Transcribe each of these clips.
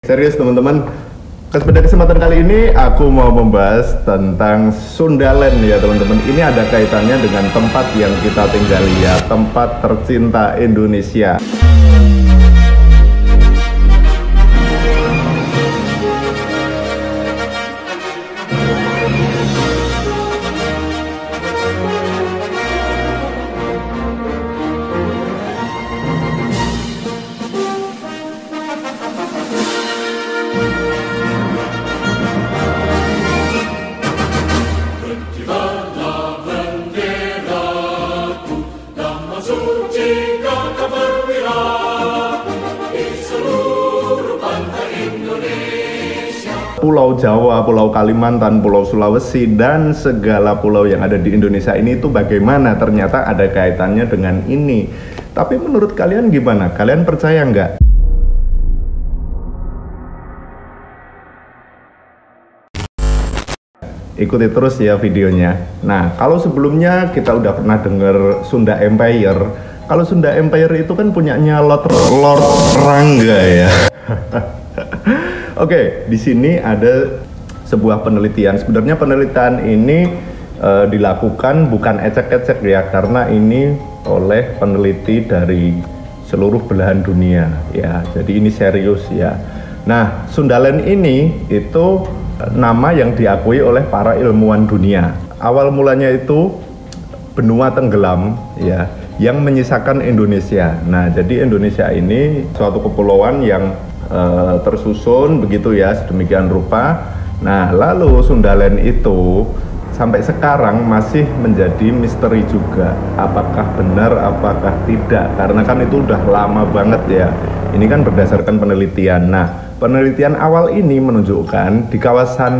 Serius teman-teman, pada kesempatan kali ini aku mau membahas tentang Sundaland ya teman-teman. Ini ada kaitannya dengan tempat yang kita tinggali ya, tempat tercinta Indonesia. Pulau Jawa, Pulau Kalimantan, Pulau Sulawesi, dan segala pulau yang ada di Indonesia ini itu bagaimana? Ternyata ada kaitannya dengan ini. Tapi menurut kalian gimana? Kalian percaya nggak? Ikuti terus ya videonya. Nah, kalau sebelumnya kita udah pernah dengar Sunda Empire. Kalau Sunda Empire itu kan punyanya Lord Rangga ya. Oke, di sini ada sebuah penelitian. Sebenarnya penelitian ini dilakukan bukan ecek-ecek ya, karena ini oleh peneliti dari seluruh belahan dunia ya. Jadi ini serius ya. Nah, Sundaland ini itu nama yang diakui oleh para ilmuwan dunia. Awal mulanya itu benua tenggelam ya, yang menyisakan Indonesia. Nah, jadi Indonesia ini suatu kepulauan yang tersusun begitu ya, sedemikian rupa. Nah, lalu Sundaland itu sampai sekarang masih menjadi misteri juga. Apakah benar, apakah tidak? Karena kan itu udah lama banget ya. Ini kan berdasarkan penelitian. Nah, penelitian awal ini menunjukkan di kawasan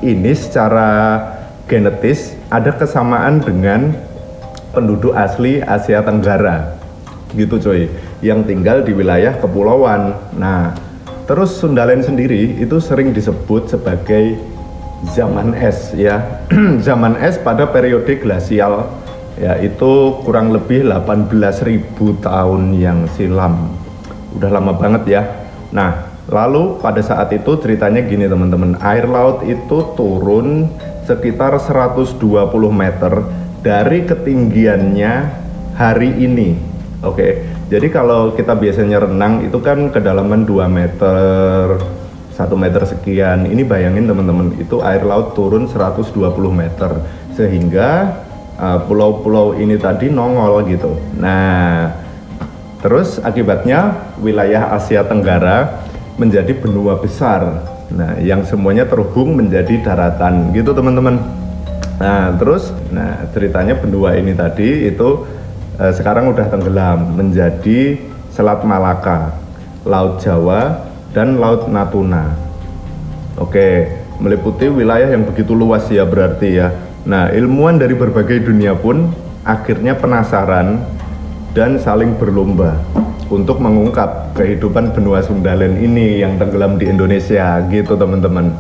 ini secara genetis ada kesamaan dengan penduduk asli Asia Tenggara. Gitu coy, yang tinggal di wilayah kepulauan. Nah, terus Sundaland sendiri itu sering disebut sebagai zaman es ya. Zaman es pada periode glasial ya, itu kurang lebih 18.000 tahun yang silam. Udah lama banget ya. Nah, lalu pada saat itu ceritanya gini teman-teman, air laut itu turun sekitar 120 meter dari ketinggiannya hari ini. Oke. Jadi kalau kita biasanya renang itu kan kedalaman 2 meter, 1 meter sekian. Ini bayangin teman-teman, itu air laut turun 120 meter. Sehingga pulau-pulau ini tadi nongol gitu. Nah, terus akibatnya wilayah Asia Tenggara menjadi benua besar. Nah, yang semuanya terhubung menjadi daratan gitu teman-teman. Nah, terus ceritanya benua ini tadi itu sekarang udah tenggelam menjadi Selat Malaka, Laut Jawa, dan Laut Natuna. Oke, meliputi wilayah yang begitu luas ya berarti ya. Nah, ilmuwan dari berbagai dunia pun akhirnya penasaran dan saling berlomba untuk mengungkap kehidupan benua Sundaland ini yang tenggelam di Indonesia gitu teman-teman.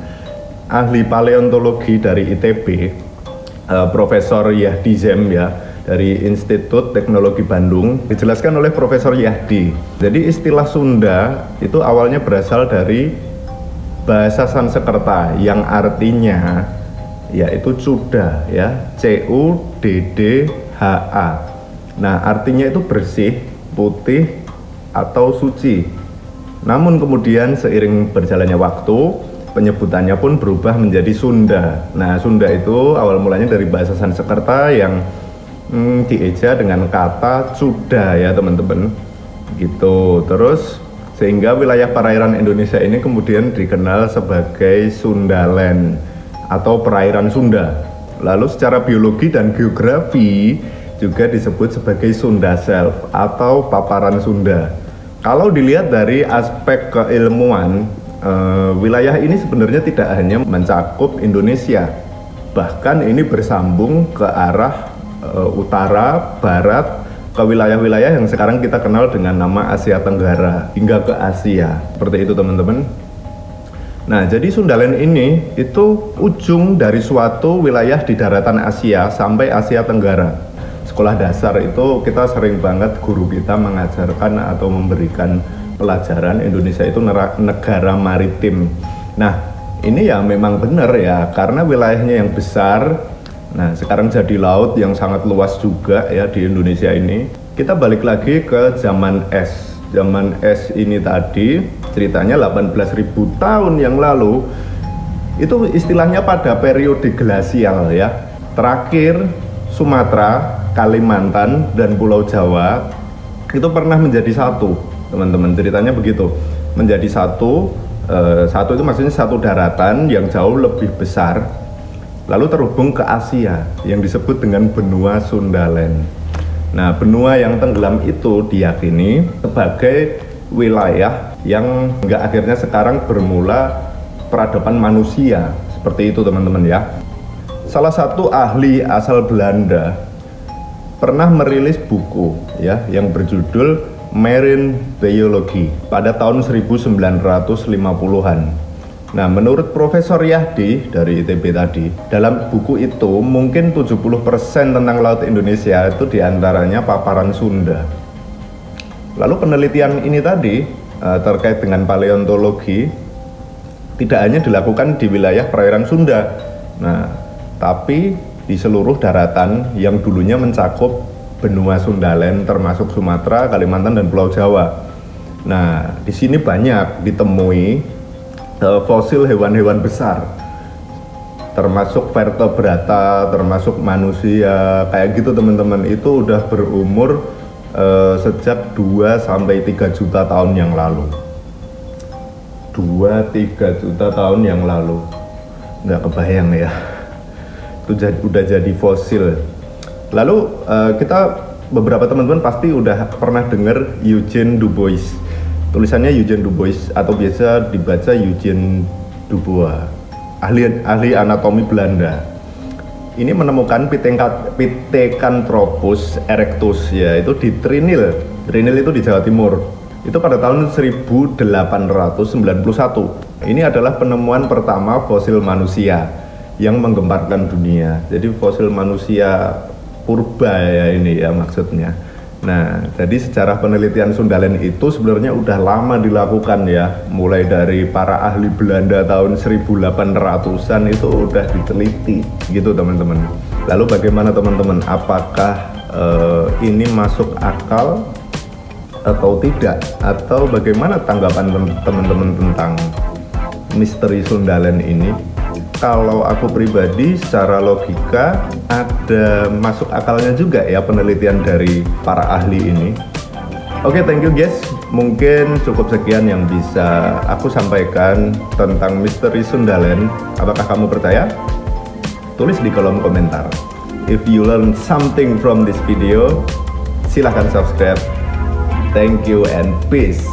Ahli paleontologi dari ITB, Profesor Yahdi Zem ya, dari Institut Teknologi Bandung, dijelaskan oleh Profesor Yahdi. Jadi istilah Sunda itu awalnya berasal dari bahasa Sanskerta yang artinya yaitu Cuddha ya, Cuddha. Nah, artinya itu bersih, putih atau suci. Namun kemudian seiring berjalannya waktu, penyebutannya pun berubah menjadi Sunda. Nah, Sunda itu awal mulanya dari bahasa Sanskerta yang dieja dengan kata Cuddha ya teman-teman gitu. Terus sehingga wilayah perairan Indonesia ini kemudian dikenal sebagai Sundaland atau perairan Sunda. Lalu secara biologi dan geografi juga disebut sebagai Sunda Shelf atau paparan Sunda. Kalau dilihat dari aspek keilmuan, wilayah ini sebenarnya tidak hanya mencakup Indonesia, bahkan ini bersambung ke arah utara, barat, ke wilayah-wilayah yang sekarang kita kenal dengan nama Asia Tenggara hingga ke Asia. Seperti itu teman-teman. Nah, jadi Sundaland ini itu ujung dari suatu wilayah di daratan Asia sampai Asia Tenggara. Sekolah dasar itu kita sering banget guru kita mengajarkan atau memberikan pelajaran Indonesia itu negara maritim. Nah, ini ya memang benar ya, karena wilayahnya yang besar. Nah, sekarang jadi laut yang sangat luas juga ya di Indonesia ini. Kita balik lagi ke zaman es. Zaman es ini tadi ceritanya 18.000 tahun yang lalu. Itu istilahnya pada periode glasial ya. Terakhir Sumatera, Kalimantan, dan Pulau Jawa itu pernah menjadi satu, teman-teman. Ceritanya begitu, menjadi satu. Satu itu maksudnya satu daratan yang jauh lebih besar, lalu terhubung ke Asia yang disebut dengan benua Sundaland. Nah, benua yang tenggelam itu diyakini sebagai wilayah yang hingga akhirnya sekarang bermula peradaban manusia. Seperti itu, teman-teman ya. Salah satu ahli asal Belanda pernah merilis buku ya yang berjudul Marine Biology pada tahun 1950-an. Nah, menurut Profesor Yahdi dari ITB tadi, dalam buku itu mungkin 70% tentang Laut Indonesia itu diantaranya paparan Sunda. Lalu penelitian ini tadi terkait dengan paleontologi tidak hanya dilakukan di wilayah perairan Sunda, nah, tapi di seluruh daratan yang dulunya mencakup benua Sundaland termasuk Sumatera, Kalimantan, dan Pulau Jawa. Nah, di sini banyak ditemui fosil hewan-hewan besar, termasuk vertebrata, termasuk manusia, kayak gitu teman-teman. Itu udah berumur sejak 2-3 juta tahun yang lalu. 2-3 juta tahun yang lalu, nggak kebayang ya. Itu udah jadi fosil. Lalu beberapa teman-teman pasti udah pernah dengar Eugene Dubois. Tulisannya Eugene Dubois atau biasa dibaca Eugene Dubois, ahli anatomi Belanda. Ini menemukan Pithecanthropus erectus ya, itu di Trinil. Trinil itu di Jawa Timur. Itu pada tahun 1891. Ini adalah penemuan pertama fosil manusia yang menggemparkan dunia. Jadi fosil manusia purba ya ini ya maksudnya. Nah, jadi sejarah penelitian Sundaland itu sebenarnya udah lama dilakukan ya. Mulai dari para ahli Belanda tahun 1800-an itu udah diteliti gitu teman-teman. Lalu bagaimana teman-teman? Apakah ini masuk akal atau tidak? Atau bagaimana tanggapan teman-teman tentang misteri Sundaland ini? Kalau aku pribadi secara logika ada masuk akalnya juga ya penelitian dari para ahli ini. Oke, thank you guys. Mungkin cukup sekian yang bisa aku sampaikan tentang misteri Sundaland. Apakah kamu percaya? Tulis di kolom komentar. If you learn something from this video, silahkan subscribe. Thank you and peace.